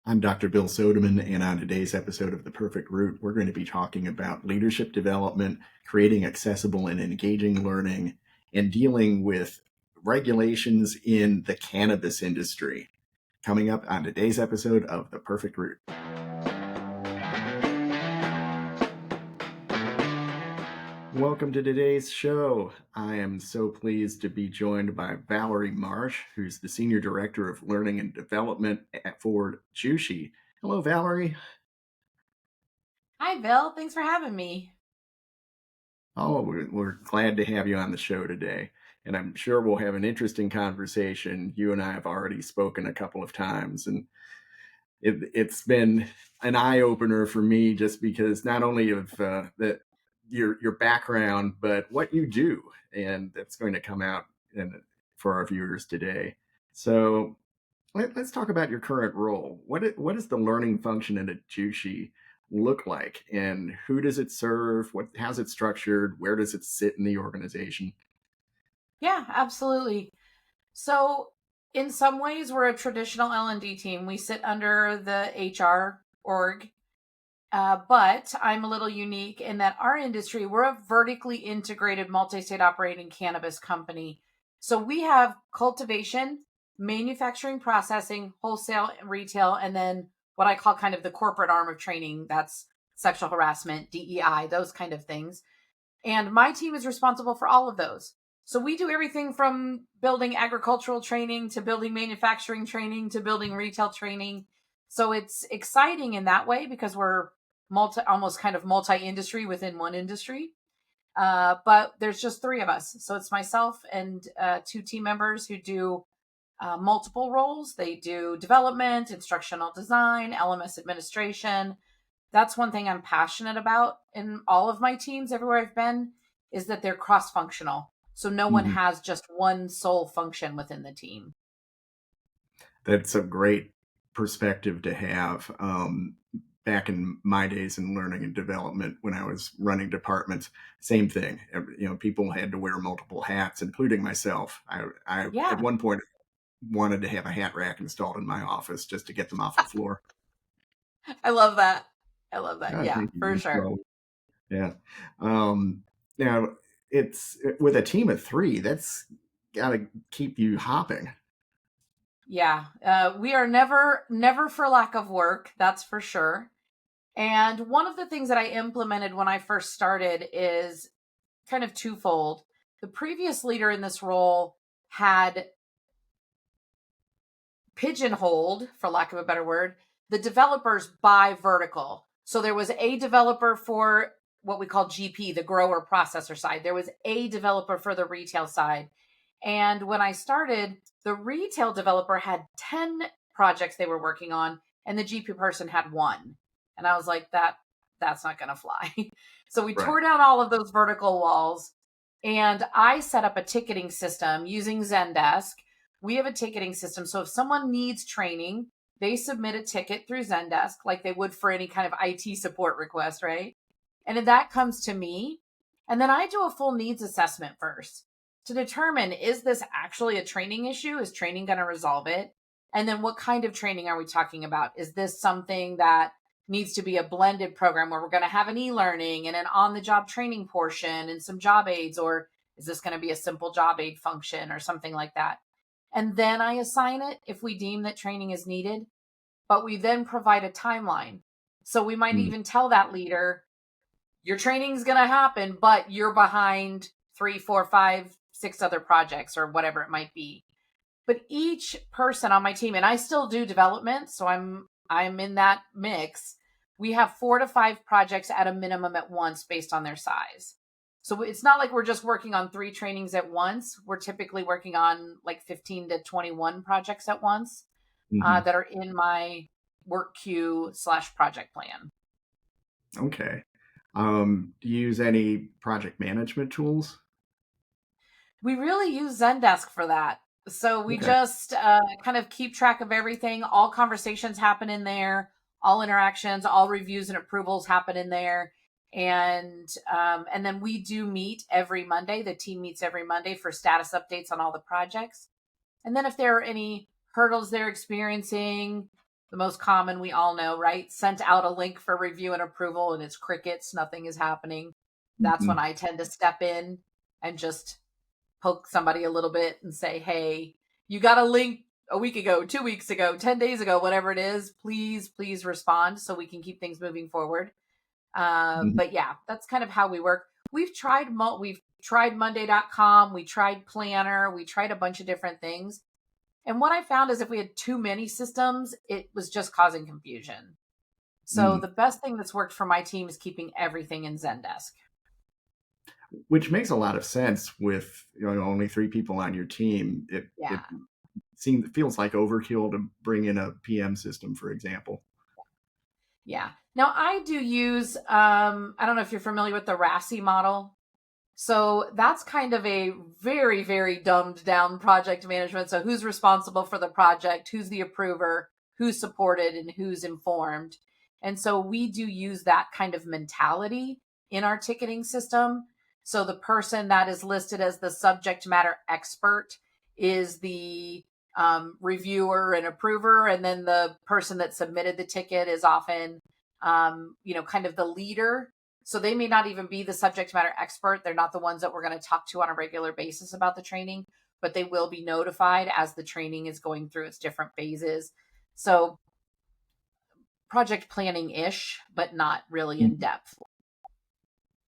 I'm Dr. Bill Sodeman, and on today's episode of The Perfect Route, we're going to be talking about leadership development, creating accessible and engaging learning, and dealing with regulations in the cannabis industry. Coming up on today's episode of The Perfect Route. Welcome to today's show. I am so pleased to be joined by Valerie Marsh, who's the Senior Director of Learning and Development for Jushi. Hello, Valerie. Hi, Bill. Thanks for having me. Oh, we're glad to have you on the show today. And I'm sure we'll have an interesting conversation. You and I have already spoken a couple of times, and it's been an eye opener for me just because not only of your background, but what you do, and that's going to come out for our viewers today. So let's talk about your current role. What is the learning function at a Jushi look like, and who does it serve? How's it structured? Where does it sit in the organization? Yeah, absolutely. So, in some ways, we're a traditional L&D team. We sit under the HR org, but I'm a little unique in that our industry, we're a vertically integrated multi-state operating cannabis company. So we have cultivation, manufacturing, processing, wholesale, retail, and then what I call kind of the corporate arm of training. That's sexual harassment, DEI, those kind of things. And my team is responsible for all of those. So we do everything from building agricultural training to building manufacturing training to building retail training. So it's exciting in that way because we're almost kind of multi-industry within one industry. But there's just three of us. So it's myself and two team members who do multiple roles. They do development, instructional design, LMS administration. That's one thing I'm passionate about in all of my teams everywhere I've been is that they're cross-functional. So no one Mhm. has just one sole function within the team. That's a great perspective to have. Back in my days in learning and development, when I was running departments, same thing. People had to wear multiple hats, including myself. I at Yeah, one point wanted to have a hat rack installed in my office just to get them off the floor. I love that. I love that. Oh, Yeah, thank for you. sure. Well, yeah. Now it's with a team of three. That's got to keep you hopping. Yeah, we are never for lack of work. That's for sure. And one of the things that I implemented when I first started is kind of twofold. The previous leader in this role had pigeonholed, for lack of a better word, the developers by vertical. So there was a developer for what we call GP, the grower processor side. There was a developer for the retail side. And when I started, the retail developer had 10 projects they were working on, and the GP person had one. And I was like, that's not going to fly. So we Right. tore down all of those vertical walls, and I set up a ticketing system using Zendesk. We have a ticketing system. So if someone needs training, they submit a ticket through Zendesk like they would for any kind of IT support request, right? And then that comes to me. And then I do a full needs assessment first to determine, is this actually a training issue? Is training going to resolve it? And then what kind of training are we talking about? Is this something that needs to be a blended program where we're going to have an e-learning and an on-the-job training portion and some job aids? Or is this going to be a simple job aid function or something like that? And then I assign it if we deem that training is needed, but we then provide a timeline. So we might Mm. even tell that leader, your training is going to happen, but you're behind 3, 4, 5, 6 other projects or whatever it might be. But each person on my team, and I still do development, so I'm in that mix. We have 4 to 5 projects at a minimum at once based on their size. So it's not like we're just working on 3 trainings at once. We're typically working on like 15 to 21 projects at once Hmm. that are in my work queue/project plan. Okay. Do you use any project management tools? We really use Zendesk for that. So we Okay. just kind of keep track of everything. All conversations happen in there, all interactions, all reviews and approvals happen in there. And then we do meet every Monday. The team meets every Monday for status updates on all the projects. And then if there are any hurdles they're experiencing, The most common, we all know, right? Sent out a link for review and approval and it's crickets, nothing is happening. That's when Mhm. I tend to step in and just poke somebody a little bit and say, hey, you got a link a week ago, 2 weeks ago, 10 days ago, whatever it is, please respond so we can keep things moving forward. Mhm. But yeah, that's kind of how we work. We've tried Monday.com, we tried Planner, we tried a bunch of different things. And what I found is if we had too many systems, it was just causing confusion. So Mm. the best thing that's worked for my team is keeping everything in Zendesk. Which makes a lot of sense with only 3 people on your team. It Yeah. feels like overkill to bring in a PM system, for example. Yeah. Now I do use I don't know if you're familiar with the RASI model. So that's kind of a very, very dumbed down project management. So who's responsible for the project, who's the approver, who's supported, and who's informed. And so we do use that kind of mentality in our ticketing system. So the person that is listed as the subject matter expert is the reviewer and approver. And then the person that submitted the ticket is often, kind of the leader. So they may not even be the subject matter expert. They're not the ones that we're going to talk to on a regular basis about the training, but they will be notified as the training is going through its different phases. So project planning ish, but not really in Mhm. depth.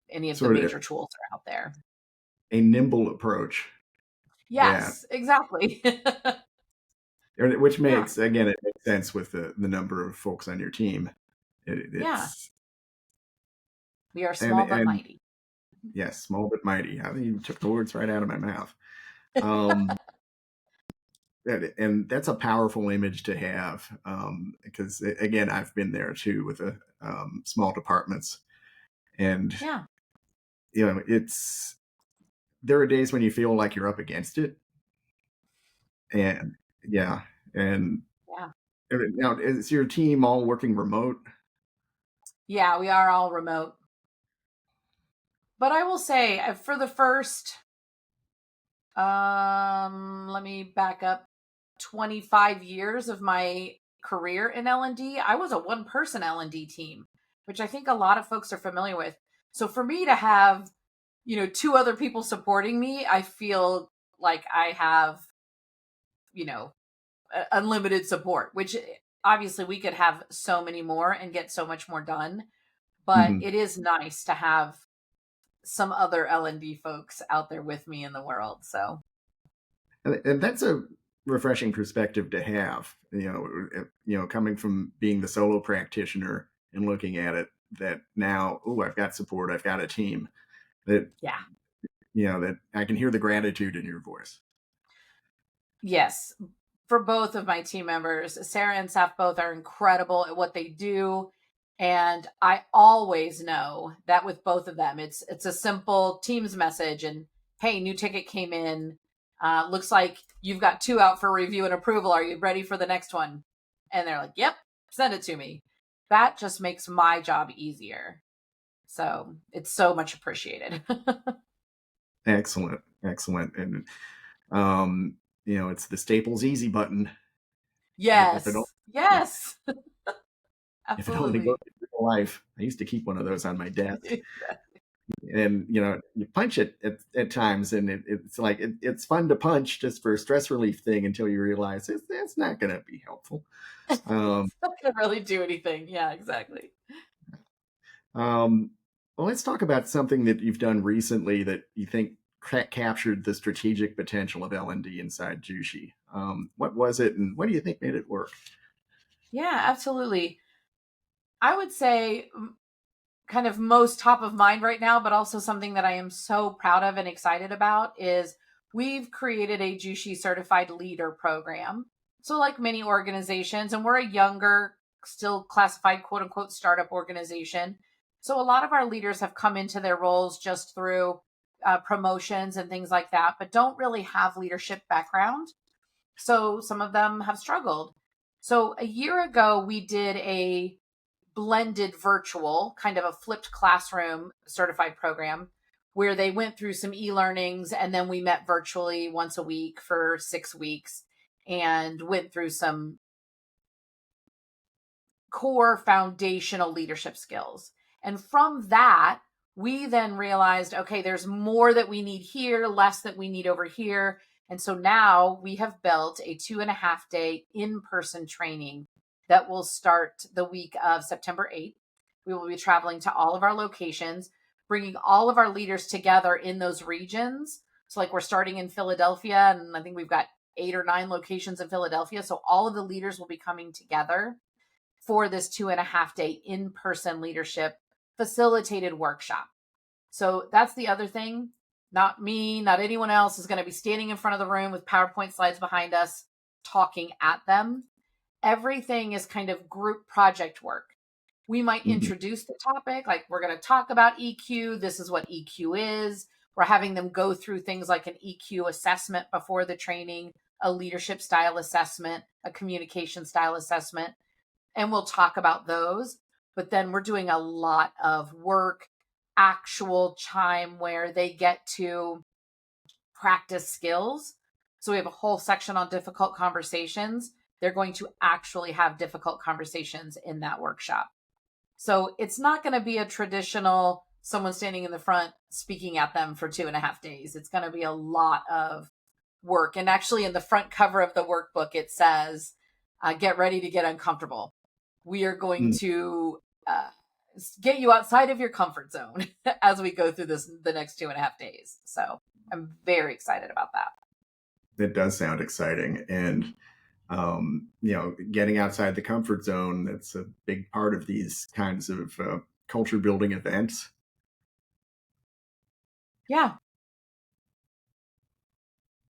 Any of the Sort of major tools are out there. a nimble approach. Yeah, Yes, exactly. which Yeah. makes again it makes sense with the number of folks on your team. Yeah. It's We are and small but and mighty. yes, small but mighty. I mean, you took the words right out of my mouth. Um, and that's a powerful image to have because again, I've been there too with the small departments, and Yeah. it's there are days when you feel like you're up against it, and yeah, and Yeah. now is your team all working remote? Yeah. We are all remote. But I will say for the first, let me back up, 25 years of my career in L&D, I was a one person L&D team, which I think a lot of folks are familiar with. So for me to have, two other people supporting me, I feel like I have, you know, unlimited support, which obviously we could have so many more and get so much more done, but Mhm. it is nice to have some other L&D folks out there with me in the world. So, And that's a refreshing perspective to have. Coming from being the solo practitioner and looking at it, that now, oh, I've got support, I've got a team. That yeah. that I can hear the gratitude in your voice. Yes, for both of my team members, Sarah and Seth both are incredible at what they do. And I always know that with both of them, it's a simple Teams message and hey, new ticket came in. Looks like you've got two out for review and approval. Are you ready for the next one? And they're like, yep, send it to me. That just makes my job easier. So it's so much appreciated. Excellent, excellent, and um, it's the Staples easy button. If it Yes. only, Yes. if it only goes Absolutely. in real life, I used to keep one of those on my desk, and you punch it at times, and it's like it's fun to punch just for a stress relief thing until you realize it's not going to be helpful. Um, It's not gonna really do anything. Yeah, exactly. um, well, let's talk about something that you've done recently that you think captured the strategic potential of L&D inside Jushi. What was it, and what do you think made it work? Yeah, absolutely. I would say kind of most top of mind right now, but also something that I am so proud of and excited about is we've created a Jushi certified leader program. So like many organizations, and we're a younger, still classified quote unquote startup organization. So a lot of our leaders have come into their roles just through promotions and things like that, but don't really have leadership background. So some of them have struggled. So a year ago, we did a blended virtual, kind of a flipped classroom certified program where they went through some e-learnings and then we met virtually once a week for 6 weeks and went through some core foundational leadership skills. And from that, we then realized, okay, there's more that we need here, less that we need over here. And so now we have built a 2.5-day in-person training that will start the week of September 8th. We will be traveling to all of our locations, bringing all of our leaders together in those regions. So like we're starting in Philadelphia, and I think we've got 8 or 9 locations in Philadelphia. So all of the leaders will be coming together for this 2.5-day in-person leadership facilitated workshop. So that's the other thing. Not me, not anyone else is going to be standing in front of the room with PowerPoint slides behind us talking at them. Everything is kind of group project work. We might introduce the topic, like we're going to talk about EQ. This is what EQ is. We're having them go through things like an EQ assessment before the training, a leadership style assessment, a communication style assessment, and we'll talk about those. But then we're doing a lot of work, actual time where they get to practice skills. So we have a whole section on difficult conversations. They're going to actually have difficult conversations in that workshop. So it's not going to be a traditional someone standing in the front speaking at them for 2.5 days. It's going to be a lot of work. And actually in the front cover of the workbook, it says, get ready to get uncomfortable. We are going to get you outside of your comfort zone as we go through the next 2.5 days. So I'm very excited about that. It does sound exciting. And getting outside the comfort zone, that's a big part of these kinds of culture building events. Yeah.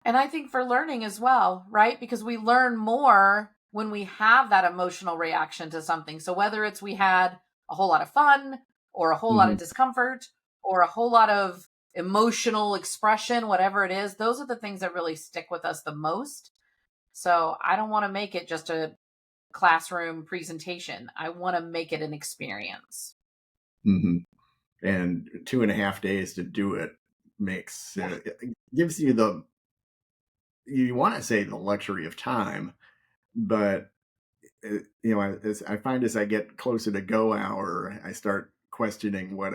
And I think for learning as well, right? Because we learn more when we have that emotional reaction to something. So whether it's we had a whole lot of fun or a whole lot of discomfort or a whole lot of emotional expression, whatever it is, those are the things that really stick with us the most. So I don't want to make it just a classroom presentation. I want to make it an experience. And 2.5 days to do it makes it gives you you want to say the luxury of time, but I find as I get closer to go hour, I start questioning what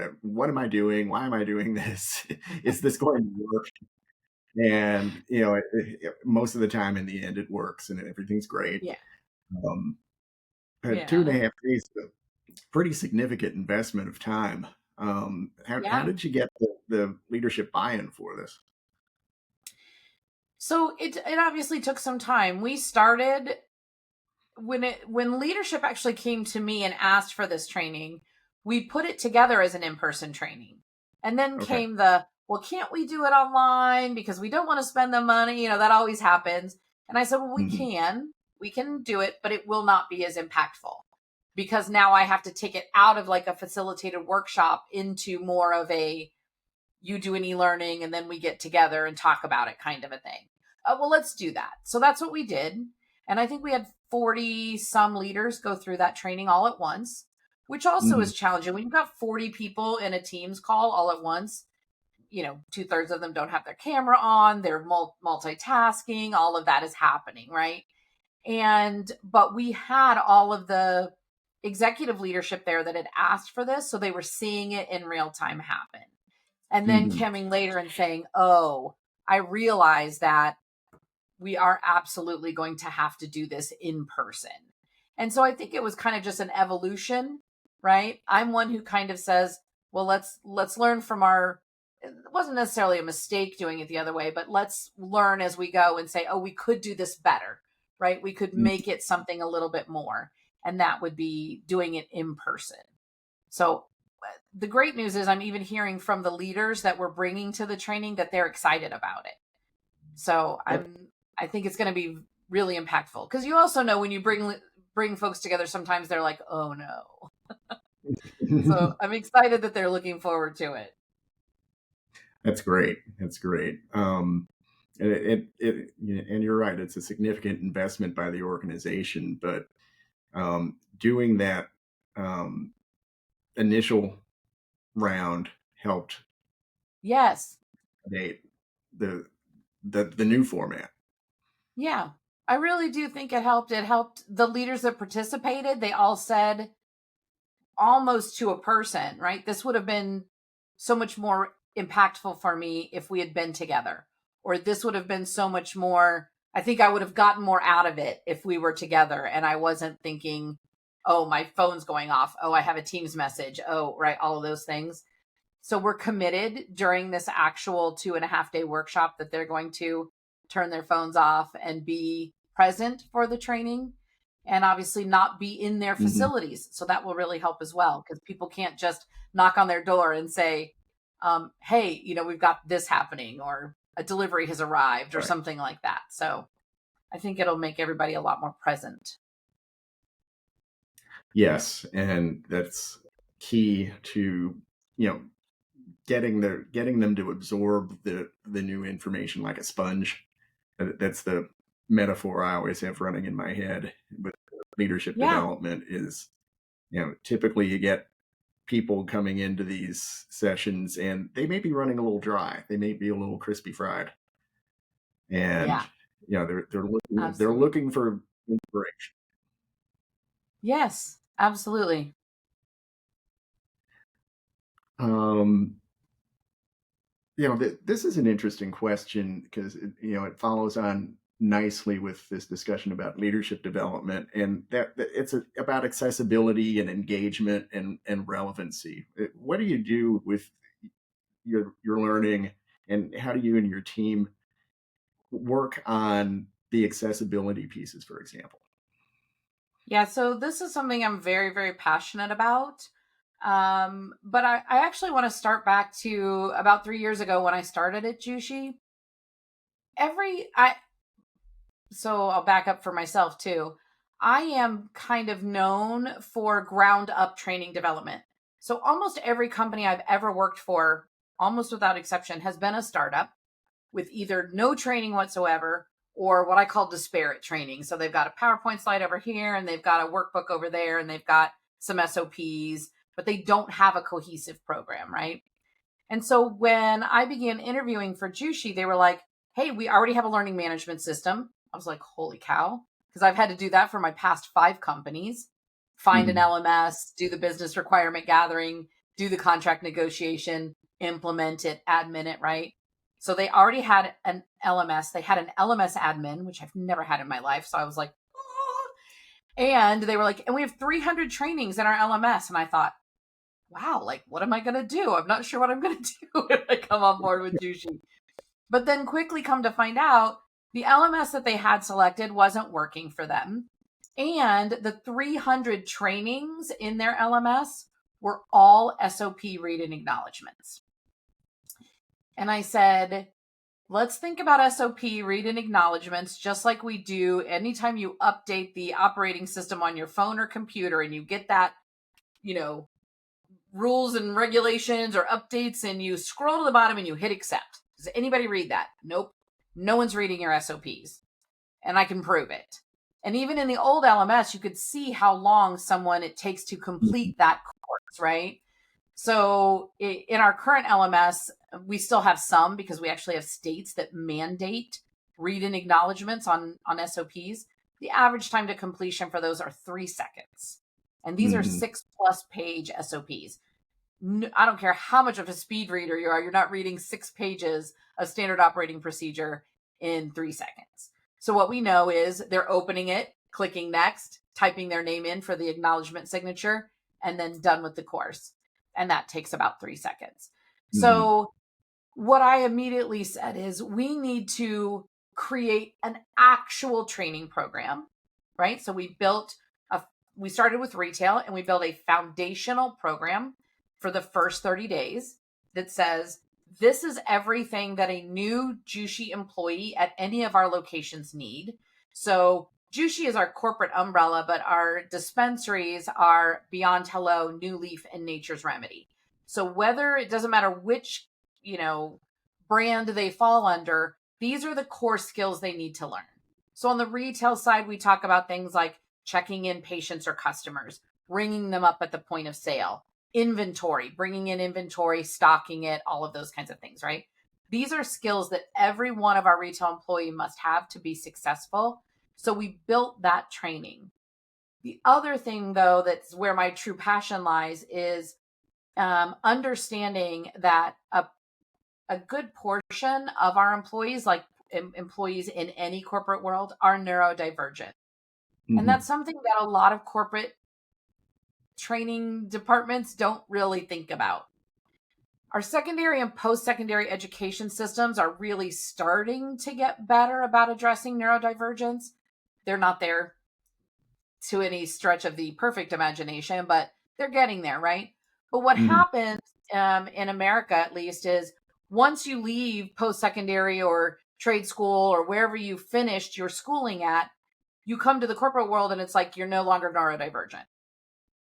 am I doing? Why am I doing this? Is this going to work? And most of the time, in the end, it works and everything's great. Yeah. But Yeah. 2.5 days is a pretty significant investment of time. How did you get the leadership buy-in for this? So it obviously took some time. We started when leadership actually came to me and asked for this training, we put it together as an in-person training. And then came well, can't we do it online because we don't want to spend the money? That always happens. And I said, well, we can do it, but it will not be as impactful because now I have to take it out of like a facilitated workshop into more of a, you do an e-learning and then we get together and talk about it kind of a thing. Well, let's do that. So that's what we did. And I think we had 40 some leaders go through that training all at once, which also is challenging. When you've got 40 people in a Teams call all at once, 2/3 of them don't have their camera on, they're multitasking, all of that is happening, right? But we had all of the executive leadership there that had asked for this, so they were seeing it in real time happen. And then coming later and saying, oh, I realize that we are absolutely going to have to do this in person. And so I think it was kind of just an evolution, right? I'm one who kind of says, well, let's learn from it wasn't necessarily a mistake doing it the other way, but let's learn as we go and say, oh, we could do this better, right? We could make it something a little bit more. And that would be doing it in person. So the great news is I'm even hearing from the leaders that we're bringing to the training that they're excited about it. So I think it's going to be really impactful because you also know when you bring folks together, sometimes they're like, oh no. So I'm excited that they're looking forward to it. That's great. That's great. And you're right. It's a significant investment by the organization, but doing that initial round helped. Yes. Date the new format. Yeah. I really do think it helped. It helped the leaders that participated. They all said almost to a person, right? This would have been so much more impactful for me if we had been together, or this would have been so much more. I think I would have gotten more out of it if we were together and I wasn't thinking, oh, my phone's going off. Oh, I have a Teams message. Oh, right. All of those things. So we're committed during this actual 2.5 day workshop that they're going to turn their phones off and be present for the training, and obviously not be in their Hmm. facilities. So that will really help as well, because people can't just knock on their door and say, hey, we've got this happening, or a delivery has arrived, or Right. something like that. So I think it'll make everybody a lot more present. Yes, and that's key to, you know, getting them to absorb the new information like a sponge. That's the metaphor I always have running in my head with leadership Yeah. development is, typically you get people coming into these sessions and they may be running a little dry. They may be a little crispy fried. And Yeah. they're Absolutely. looking for inspiration. Yes. Absolutely. Um, this is an interesting question because it follows on nicely with this discussion about leadership development, and that it's about accessibility and engagement and relevancy. What do you do with your learning, and how do you and your team work on the accessibility pieces, for example? Yeah, so this is something I'm very, very passionate about. But I actually want to start back to about 3 years ago when I started at Jushi. Every I So I'll back up for myself too. I am kind of known for ground up training development. So almost every company I've ever worked for, almost without exception, has been a startup with either no training whatsoever or what I call disparate training. So they've got a PowerPoint slide over here and they've got a workbook over there and they've got some SOPs, but they don't have a cohesive program, right? And so when I began interviewing for Jushi, they were like, hey, we already have a learning management system. I was like, holy cow. Because I've had to do that for my past 5 companies, find an Mhm. LMS, do the business requirement gathering, do the contract negotiation, implement it, admin it, right? So they already had an LMS. They had an LMS admin, which I've never had in my life. So I was like, oh. And they were like, and we have 300 trainings in our LMS. And I thought, wow, like, what am I going to do? I'm not sure what I'm going to do if I come on board with Jushi. But then quickly come to find out the LMS that they had selected wasn't working for them. And the 300 trainings in their LMS were all SOP read and acknowledgements. And I said, let's think about SOP read and acknowledgements just like we do anytime you update the operating system on your phone or computer and you get that, you know, rules and regulations or updates and you scroll to the bottom and you hit accept. Does anybody read that? Nope. No one's reading your SOPs. And I can prove it. And even in the old LMS, you could see how long it takes to Mhm. complete that course, right? So in our current LMS, we still have some because we actually have states that mandate read and acknowledgements on SOPs. The average time to completion for those are 3 seconds. And these are Mhm. 6+ page SOPs. I don't care how much of a speed reader you are, you're not reading 6 pages of standard operating procedure in 3 seconds. So what we know is they're opening it, clicking next, typing their name in for the acknowledgement signature, and then done with the course. And that takes about 3 seconds. Mhm. So what I immediately said is we need to create an actual training program, right? So we started with retail and we built a foundational program for the first 30 days that says this is everything that a new Jushi employee at any of our locations need. So Jushi is our corporate umbrella, but our dispensaries are Beyond Hello, New Leaf, and Nature's Remedy. So whether it doesn't matter which, you know, brand they fall under, these are the core skills they need to learn. So on the retail side, we talk about things like checking in patients or customers, ringing them up at the point of sale, inventory, bringing in inventory, stocking it, all of those kinds of things, right? These are skills that every one of our retail employee must have to be successful. So we built that training. The other thing, though, that's where my true passion lies is understanding that a good portion of our employees, like employees in any corporate world, are neurodivergent. And Hmm. that's something that a lot of corporate training departments don't really think about. Our secondary and post-secondary education systems are really starting to get better about addressing neurodivergence. They're not there to any stretch of the perfect imagination, but they're getting there, right? But what Hmm. happens in America, at least, is once you leave post-secondary or trade school or wherever you finished your schooling at, you come to the corporate world and it's like you're no longer neurodivergent.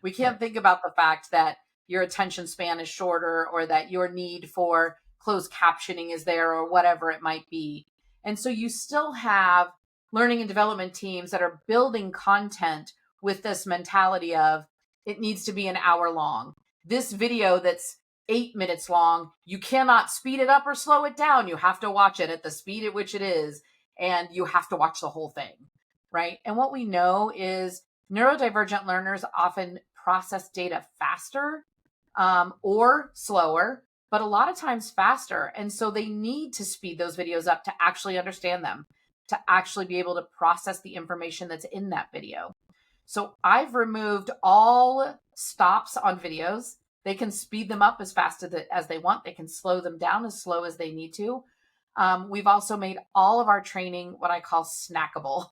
We Right. can't think about the fact that your attention span is shorter or that your need for closed captioning is there or whatever it might be. And so you still have learning and development teams that are building content with this mentality of it needs to be an hour long. This video that's 8 minutes long, you cannot speed it up or slow it down. You have to watch it at the speed at which it is, and you have to watch the whole thing, right? And what we know is neurodivergent learners often process data faster or slower, but a lot of times faster. And so they need to speed those videos up to actually understand them, to actually be able to process the information that's in that video. So I've removed all stops on videos. They can speed them up as fast as they want. They can slow them down as slow as they need to. We've also made all of our training what I call snackable.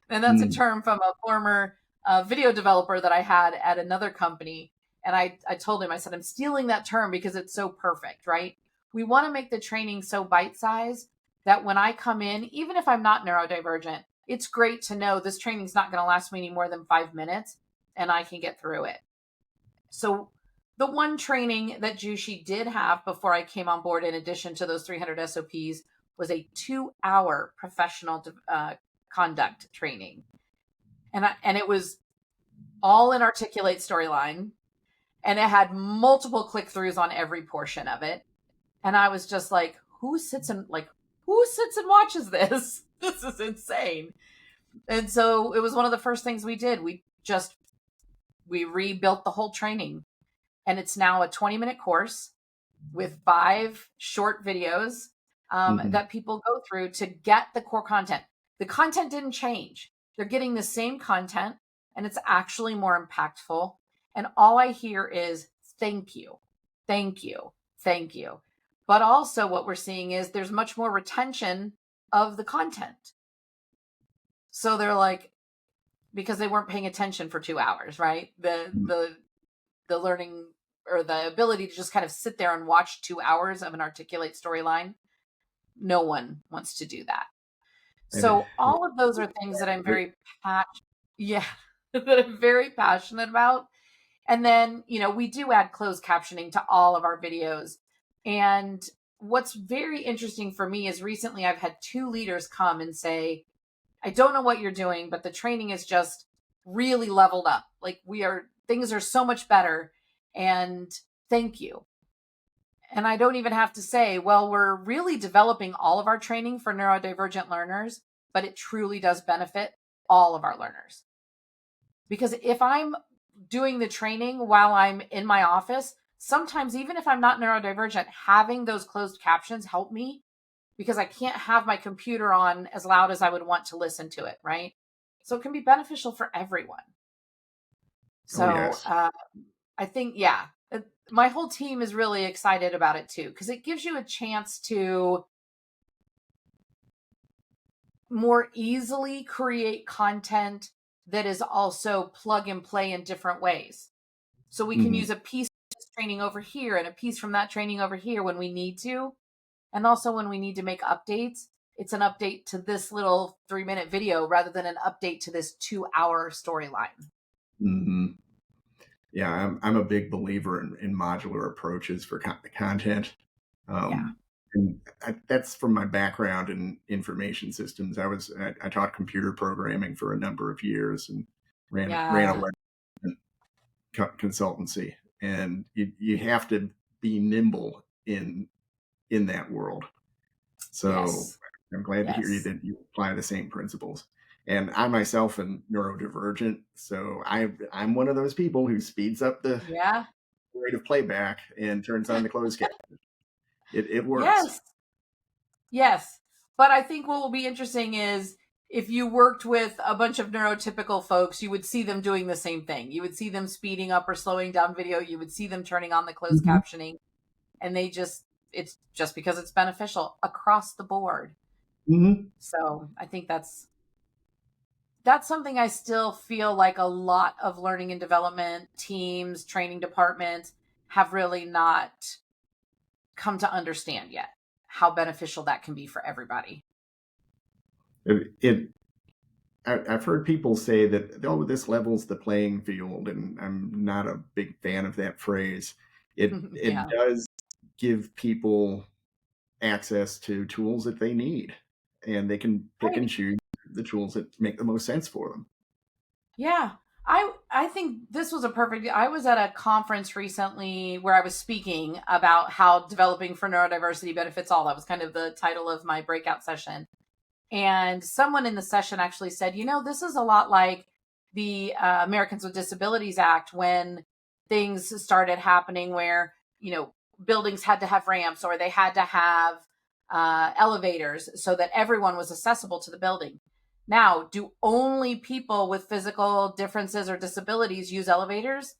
And that's a Mm. term from a former video developer that I had at another company. And I told him, I said, I'm stealing that term because it's so perfect, right? We want to make the training so bite sized that when I come in, even if I'm not neurodivergent, it's great to know this training's not going to last me any more than 5 minutes and I can get through it. So the one training that Jushi did have before I came on board, in addition to those 300 SOPs, was a 2-hour professional conduct training. And it was all in Articulate Storyline, and it had multiple click throughs on every portion of it. And I was just like, who sits and watches this? This is insane. And so it was one of the first things we did. We rebuilt the whole training, and it's now a 20-minute course with 5 short videos Hmm. that people go through to get the core content. The content didn't change. They're getting the same content, and it's actually more impactful. And all I hear is thank you, thank you, thank you. But also, what we're seeing is there's much more retention of the content. So they're like, because they weren't paying attention for 2 hours, right? The learning or the ability to just kind of sit there and watch 2 hours of an Articulate Storyline, no one wants to do that. And So all of those are things that I'm very yeah, that I'm very passionate about. And then, we do add closed captioning to all of our videos. And what's very interesting for me is recently I've had 2 leaders come and say, I don't know what you're doing, but the training is just really leveled up. Like things are so much better. And thank you. And I don't even have to say, well, we're really developing all of our training for neurodivergent learners, but it truly does benefit all of our learners. Because if I'm doing the training while I'm in my office, sometimes even if I'm not neurodivergent, having those closed captions help me because I can't have my computer on as loud as I would want to listen to it, right? So it can be beneficial for everyone. oh So yes. I think, yeah, my whole team is really excited about it too, because it gives you a chance to more easily create content that is also plug and play in different ways. So we can Hmm. use a piece of this training over here and a piece from that training over here when we need to. And also when we need to make updates, it's an update to this little 3-minute video rather than an update to this 2-hour storyline. Hmm. Yeah, I'm a big believer in modular approaches for content. Yeah. Um, and that's from my background in information systems. I taught computer programming for a number of years and ran a Yeah. web consultancy. And you have to be nimble in that world. So Yes. I'm glad to hear you Yes. that you apply the same principles. And I myself am neurodivergent, so I'm one of those people who speeds up the Yeah. rate of playback and turns on the closed caption. It works. Yes. Yes. But I think what will be interesting is if you worked with a bunch of neurotypical folks, you would see them doing the same thing. You would see them speeding up or slowing down video. You would see them turning on the closed Mhm. captioning. And it's just because it's beneficial across the board. Mhm. So I think that's something I still feel like a lot of learning and development teams, training departments have really not come to understand yet how beneficial that can be for everybody. It I've heard people say that, oh, this levels the playing field, and I'm not a big fan of that phrase. It Yeah. does give people access to tools that they need, and they can pick and Right. choose the tools that make the most sense for them. Yeah. I think this was a perfect I was at a conference recently where I was speaking about how developing for neurodiversity benefits all. That was kind of the title of my breakout session. And someone in the session actually said, this is a lot like the Americans with Disabilities Act when things started happening where, buildings had to have ramps or they had to have elevators so that everyone was accessible to the building. Now, do only people with physical differences or disabilities use elevators?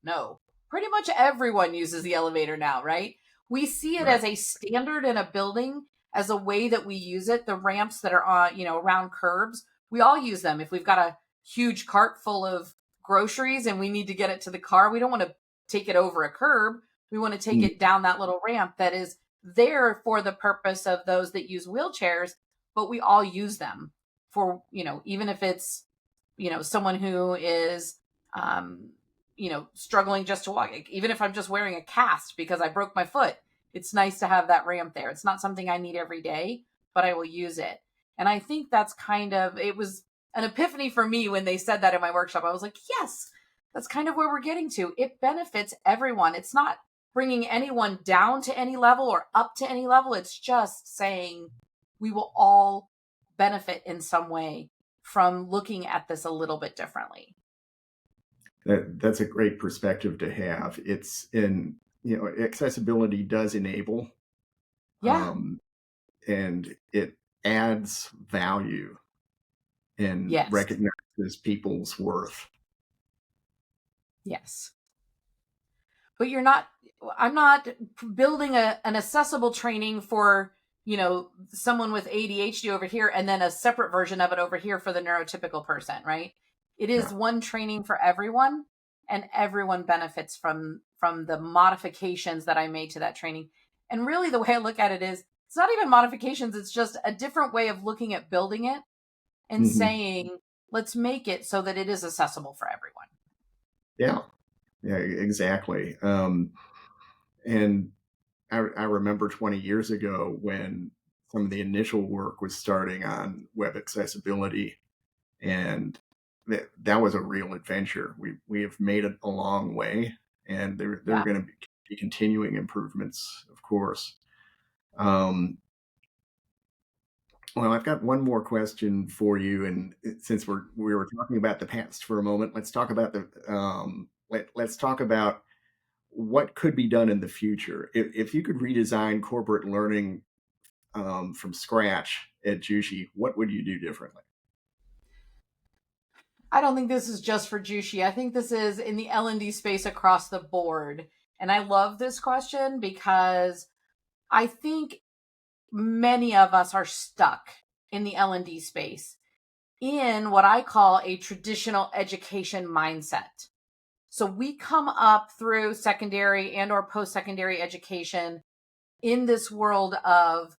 No. Pretty much everyone uses the elevator now, right? We see it Right. as a standard in a building, as a way that we use it. The ramps that are on, around curbs, we all use them. If we've got a huge cart full of groceries and we need to get it to the car, we don't want to take it over a curb. We want to take Mm. it down that little ramp that is there for the purpose of those that use wheelchairs, but we all use them for, even if it's, someone who is um, struggling just to walk. Even if I'm just wearing a cast because I broke my foot, it's nice to have that ramp there. It's not something I need every day, but I will use it. And I think that's it was an epiphany for me when they said that in my workshop. I was like, yes, that's kind of where we're getting to. It benefits everyone. It's not bringing anyone down to any level or up to any level. It's just saying we will all benefit in some way from looking at this a little bit differently. That's a great perspective to have. It's in, accessibility does enable, Yeah. um, and it adds value and Yes. recognizes people's worth. Yes. But I'm not building an accessible training for, someone with ADHD over here and then a separate version of it over here for the neurotypical person, right? It is Yeah. one training for everyone and everyone benefits from the modifications that I made to that training. And really the way I look at it is it's not even modifications, it's just a different way of looking at building it and Hmm. saying, let's make it so that it is accessible for everyone. Yeah. Yeah. Exactly. And I remember 20 years ago when some of the initial work was starting on web accessibility, and that was a real adventure. We have made it a long way, and there are Yeah. going to be continuing improvements, of course. Um, well, I've got one more question for you, and since we were talking about the past for a moment, let's talk about let's talk about what could be done in the future. If you could redesign corporate learning from scratch at Jushi, what would you do differently? I don't think this is just for Jushi. I think this is in the L&D space across the board. And I love this question because I think many of us are stuck in the L&D space in what I call a traditional education mindset. So we come up through secondary and or post-secondary education in this world of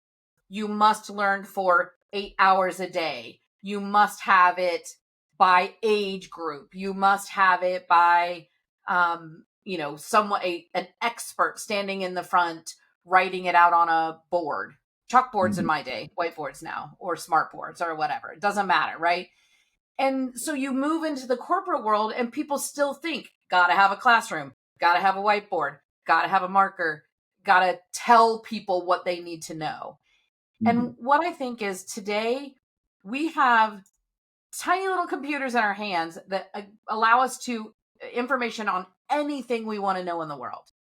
you must learn for 8 hours a day. You must have it by age group. You must have it by, an expert standing in the front, writing it out on a board. Chalkboards in Mhm. my day, whiteboards now, or smart boards or whatever. It doesn't matter, right? And so you move into the corporate world and people still think, gotta have a classroom, gotta have a whiteboard, gotta have a marker, gotta tell people what they need to know. And Mhm. what I think is today we have tiny little computers in our hands that allow us to information on anything we want to know in the world.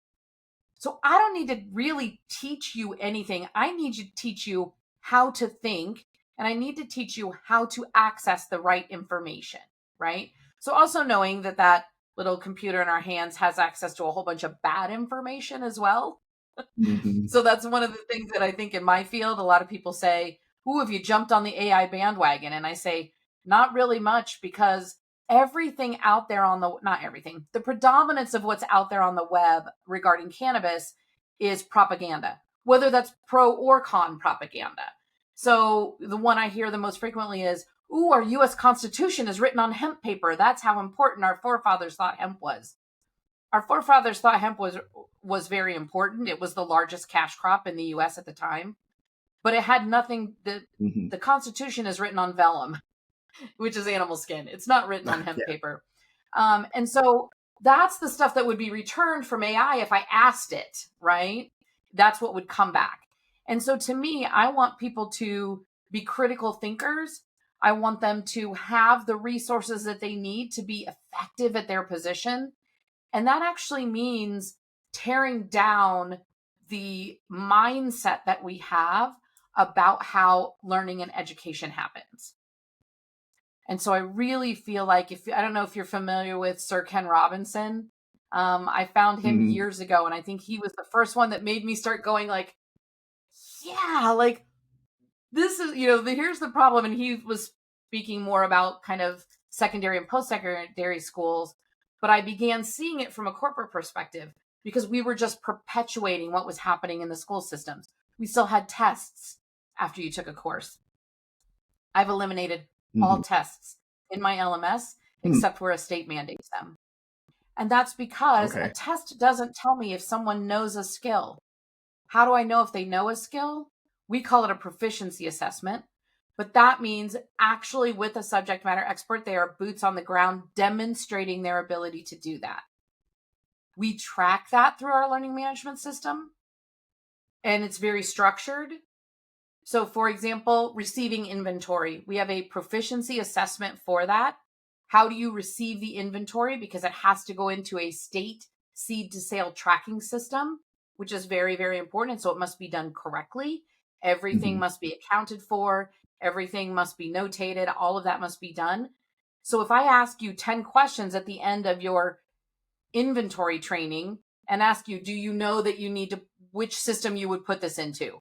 So I don't need to really teach you anything. I need to teach you how to think, and I need to teach you how to access the right information, right? So also knowing that that little computer in our hands has access to a whole bunch of bad information as well. Hmm. So that's one of the things that I think in my field, a lot of people say, "Ooh, have you jumped on the AI bandwagon?" And I say, not really much, because everything out there on the, not everything, the predominance of what's out there on the web regarding cannabis is propaganda, whether that's pro or con propaganda. So the one I hear the most frequently is, "Ooh, our US Constitution is written on hemp paper. That's how important our forefathers thought hemp was." Our forefathers thought hemp was very important. It was the largest cash crop in the US at the time, but it had nothing. Hmm. The Constitution is written on vellum, which is animal skin. It's not written on hemp Yeah. paper. And so that's the stuff that would be returned from AI if I asked it, right? That's what would come back. And so to me, I want people to be critical thinkers. I want them to have the resources that they need to be effective at their position. And that actually means tearing down the mindset that we have about how learning and education happens. And so I really feel like, if I don't know if you're familiar with Sir Ken Robinson, I found him Hmm. years ago, and I think he was the first one that made me start going like, yeah, like this is, here's the problem. And he was speaking more about kind of secondary and post-secondary schools, but I began seeing it from a corporate perspective, because we were just perpetuating what was happening in the school systems. We still had tests after you took a course. I've eliminated all Hmm. tests in my LMS Hmm. except where a state mandates them. And that's because a Okay. test doesn't tell me if someone knows a skill. How do I know if they know a skill? We call it a proficiency assessment, but that means actually with a subject matter expert, they are boots on the ground demonstrating their ability to do that. We track that through our learning management system, and it's very structured. So, for example, receiving inventory, we have a proficiency assessment for that. How do you receive the inventory? Because it has to go into a state seed to sale tracking system, which is very, very important. So it must be done correctly. Everything Hmm. must be accounted for. Everything must be notated. All of that must be done. So if I ask you 10 questions at the end of your inventory training and ask you, do you know that you need to, which system you would put this into?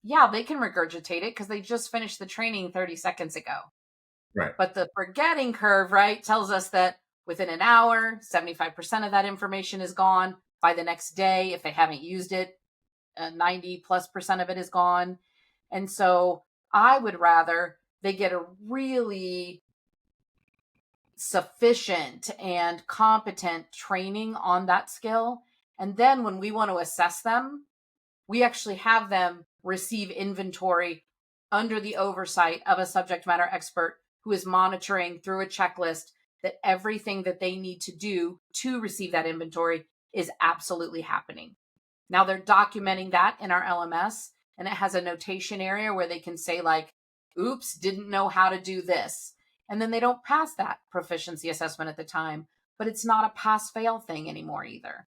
Yeah, they can regurgitate it because they just finished the training 30 seconds ago. Right. But the forgetting curve, right, tells us that within an hour, 75% of that information is gone. By the next day, if they haven't used it, 90+% of it is gone. And so I would rather they get a really sufficient and competent training on that skill. And then when we want to assess them, we actually have them receive inventory under the oversight of a subject matter expert who is monitoring through a checklist that everything that they need to do to receive that inventory is absolutely happening. Now they're documenting that in our LMS, and it has a notation area where they can say like, oops, didn't know how to do this. And then they don't pass that proficiency assessment at the time, but it's not a pass fail thing anymore either.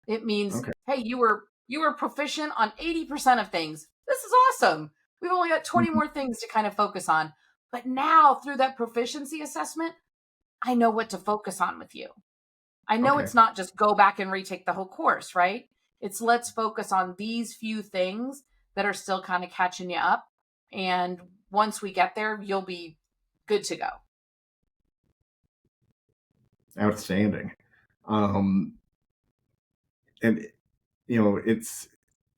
It means, Okay. hey, you were proficient on 80% of things. This is awesome. We've only got 20 Hmm. more things to kind of focus on. But now through that proficiency assessment, I know what to focus on with you. I know Okay. it's not just go back and retake the whole course, right? It's let's focus on these few things that are still kind of catching you up. And once we get there, you'll be good to go. Outstanding. Um, and it's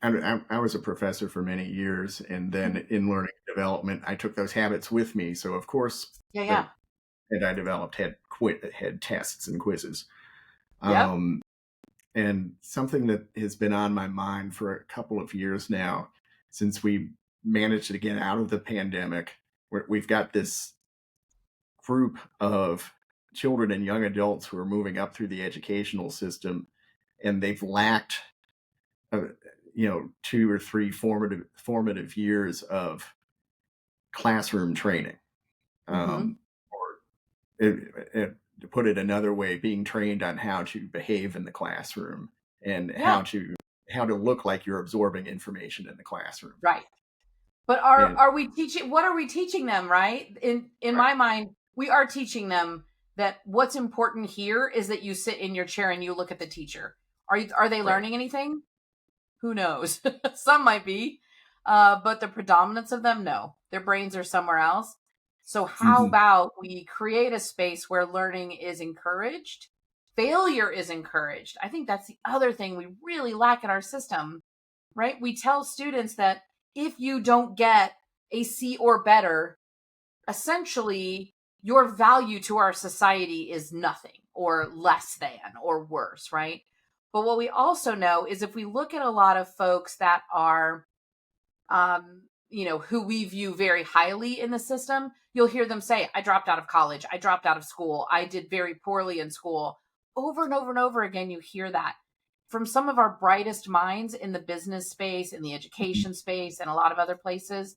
I was a professor for many years, and then in learning development, I took those habits with me. So of course, Yeah, the yeah. that I developed had tests and quizzes. Yep. Um, and something that has been on my mind for a couple of years now, since we managed to get out of the pandemic, we've got this group of children and young adults who are moving up through the educational system, and they've lacked uh, 2 or 3 formative years of classroom training, Mm-hmm. um, to put it another way, being trained on how to behave in the classroom and Yeah, how to look like you're absorbing information in the classroom. right. But And are we teaching, what are we teaching them, right? In right, my mind, we are teaching them that what's important here is that you sit in your chair and you look at the teacher. Are they right. learning anything? Who knows? Some might be, but the predominance of them, no. Their brains are somewhere else. So, how Hmm. about we create a space where learning is encouraged? Failure is encouraged. I think that's the other thing we really lack in our system, right? We tell students that if you don't get a C or better, essentially your value to our society is nothing or less than or worse, right? But what we also know is if we look at a lot of folks that are, who we view very highly in the system, you'll hear them say, I dropped out of college, I dropped out of school, I did very poorly in school. Over and over and over again, you hear that from some of our brightest minds in the business space, in the education space, and a lot of other places.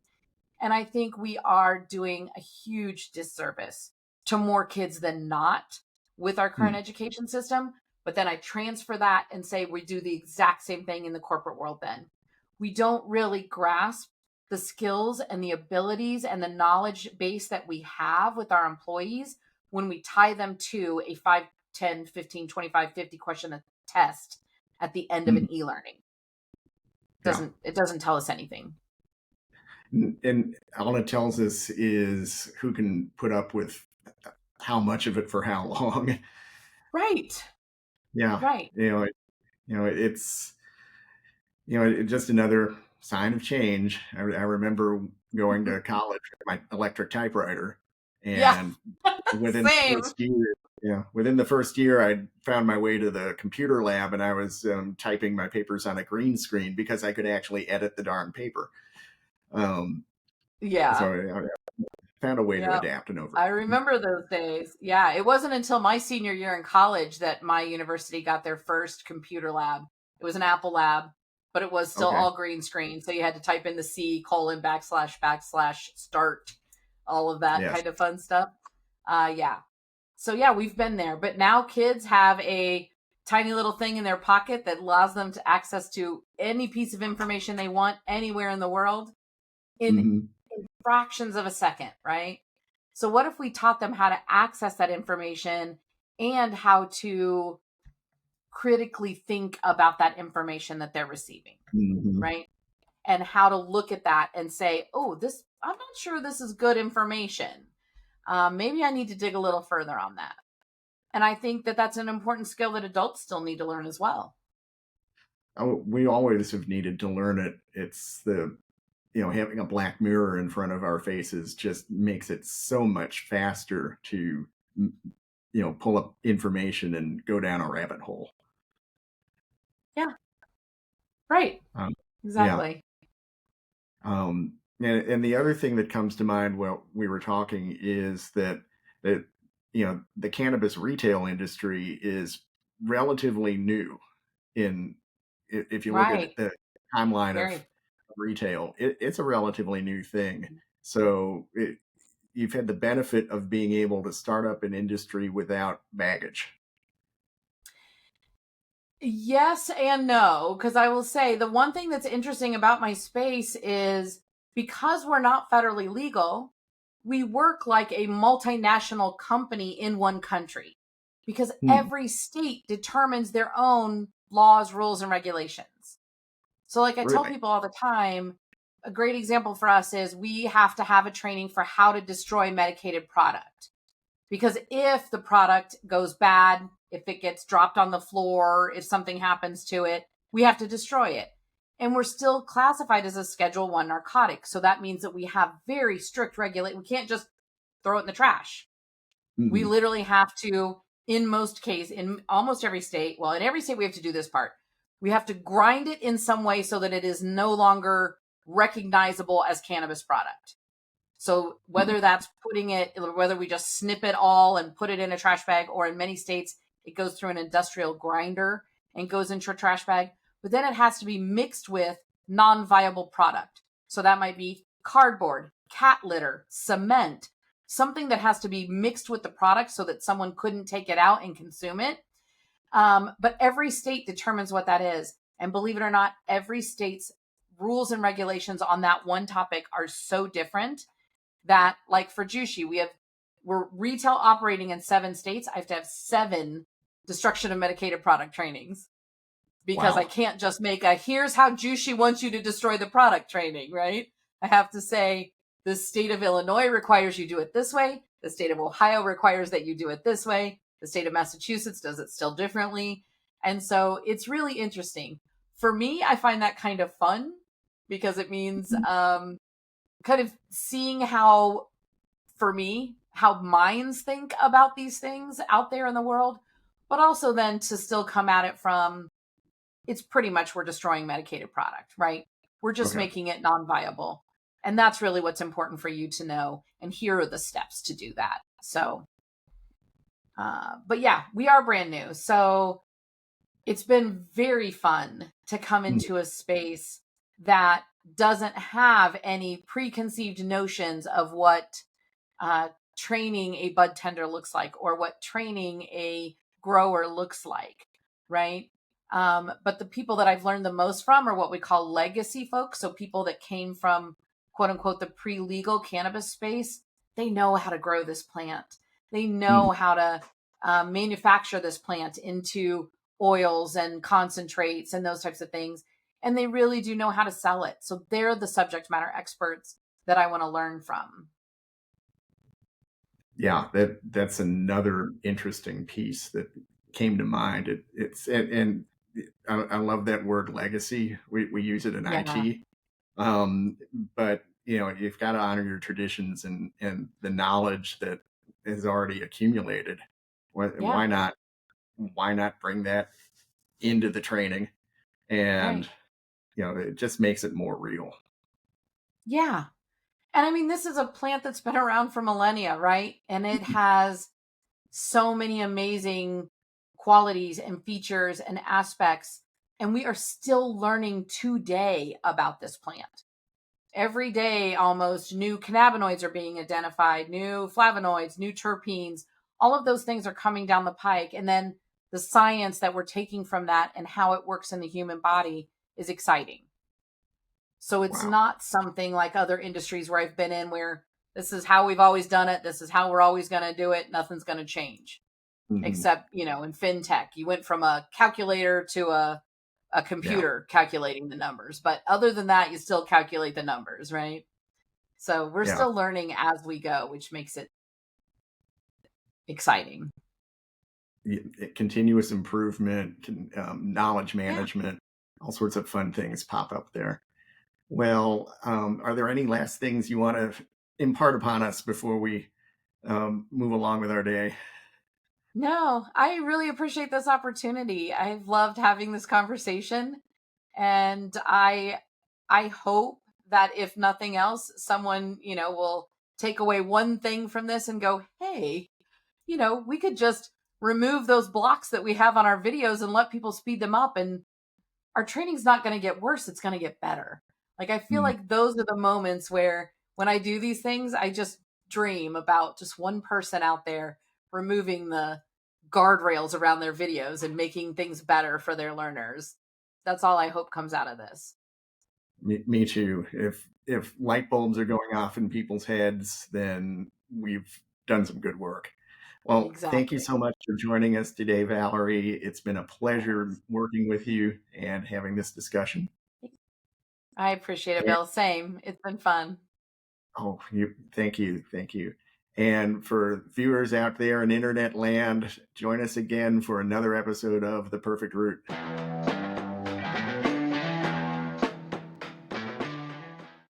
And I think we are doing a huge disservice to more kids than not with our current education system. But then I transfer that and say we do the exact same thing in the corporate world then. We don't really grasp the skills and the abilities and the knowledge base that we have with our employees when we tie them to a 5, 10, 15, 25, 50 question test at the end of Hmm. an e-learning. Yeah. It doesn't tell us anything. And all it tells us is who can put up with how much of it for how long. Right. Yeah. Right. It's just another sign of change. I remember going to college with my electric typewriter, Yeah. and within the Same. first year, within the first year, I found my way to the computer lab, and I was typing my papers on a green screen because I could actually edit the darn paper. Um, Yeah. so I found a way to Yeah. adapt and I overcome. remember those days. Yeah. It wasn't until my senior year in college that my university got their first computer lab. It was an Apple lab, but it was still Okay. all green screen. So you had to type in the C colon backslash backslash start, all of that Yes. kind of fun stuff. Yeah. So yeah, we've been there. But now kids have a tiny little thing in their pocket that allows them to access to any piece of information they want anywhere in the world in Hmm. fractions of a second, right? So, what if we taught them how to access that information and how to critically think about that information that they're receiving, Hmm. right? And how to look at that and say, oh, I'm not sure this is good information. Maybe I need to dig a little further on that. And I think that that's an important skill that adults still need to learn as well. Oh, we always have needed to learn it. It's having a black mirror in front of our faces just makes it so much faster to pull up information and go down a rabbit hole. Yeah, right. um, yeah. Exactly. And the other thing that comes to mind while we were talking is that the cannabis retail industry is relatively new. In If you look at Right. the timeline of Very. retail, it's a relatively new thing. So you've had the benefit of being able to start up an industry without baggage. Yes and no, because I will say the one thing that's interesting about my space is because we're not federally legal, we work like a multinational company in one country because Hmm. every state determines their own laws, rules, and regulations. So, like I tell Really? people all the time, a great example for us is we have to have a training for how to destroy medicated product. Because if the product goes bad, if it gets dropped on the floor, if something happens to it, we have to destroy it. And we're still classified as a Schedule 1 narcotic. So that means that we have very strict regulate. We can't just throw it in the trash. We Hmm. literally have to, in most cases, in almost every state, well, in every state, we have to do this part. We have to grind it in some way so that it is no longer recognizable as cannabis product. So Hmm. whether that's whether we just snip it all and put it in a trash bag, or in many states, it goes through an industrial grinder and goes into a trash bag, but then it has to be mixed with non-viable product. So that might be cardboard, cat litter, cement, something that has to be mixed with the product so that someone couldn't take it out and consume it. But every state determines what that is. And believe it or not, every state's rules and regulations on that one topic are so different that, like for Jushi, we're retail operating in 7 states. I have to have 7 destruction of medicated product trainings because I Wow. can't just make a here's how Jushi wants you to destroy the product training, right? I have to say the state of Illinois requires you do it this way. The state of Ohio requires that you do it this way. The state of Massachusetts does it still differently. And so it's really interesting. For me, I find that kind of fun because it means kind of seeing how, for me, how minds think about these things out there in the world, but also then to still come at it from, it's pretty much we're destroying medicated product, right? We're just Okay. making it non-viable. And that's really what's important for you to know. And here are the steps to do that. So, but yeah, we are brand new. So it's been very fun to come Mm. into a space that doesn't have any preconceived notions of what training a bud tender looks like or what training a grower looks like, right? But the people that I've learned the most from are what we call legacy folks. So people that came from quote unquote the pre-legal cannabis space. They know how to grow this plant. They Mm. know how to manufacture this plant into oils and concentrates and those types of things. And they really do know how to sell it. So they're the subject matter experts that I want to learn from. Yeah, that's another interesting piece that came to mind. It's and I love that word legacy. We use it in Yeah. IT, um, but you've got to honor your traditions and the knowledge that is already accumulated. Yeah. Why not bring that into the training? And Right. it just makes it more real. Yeah. And I mean, this is a plant that's been around for millennia, right? And it has so many amazing qualities and features and aspects. And we are still learning today about this plant. Every day, almost new cannabinoids are being identified, new flavonoids, new terpenes. All of those things are coming down the pike. And then the science that we're taking from that and how it works in the human body is exciting. So it's Wow. not something like other industries where I've been in where this is how we've always done it. This is how we're always going to do it. Nothing's going to change. Hmm. Except, in fintech, you went from a calculator to a Yeah. computer calculating the numbers. But other than that, you still calculate the numbers, right? So we're Yeah. still learning as we go, which makes it exciting. Continuous improvement, knowledge Yeah. management, all sorts of fun things pop up there. Well, are there any last things you want to impart upon us before we move along with our day? No, I really appreciate this opportunity. I've loved having this conversation. And I hope that if nothing else, someone, will take away one thing from this and go, hey, we could just remove those blocks that we have on our videos and let people speed them up. And our training's not going to get worse. It's going to get better. Like, I feel Mm. like those are the moments where when I do these things, I just dream about just one person out there removing the guardrails around their videos and making things better for their learners. That's all I hope comes out of this. Me too. If light bulbs are going off in people's heads, then we've done some good work. Well, thank you Exactly. so much for joining us today, Valerie. It's been a pleasure Yes. working with you and having this discussion. I appreciate it, And, Bill. Same. It's been fun. thank you. And for viewers out there in internet land, join us again for another episode of The Perfect Route.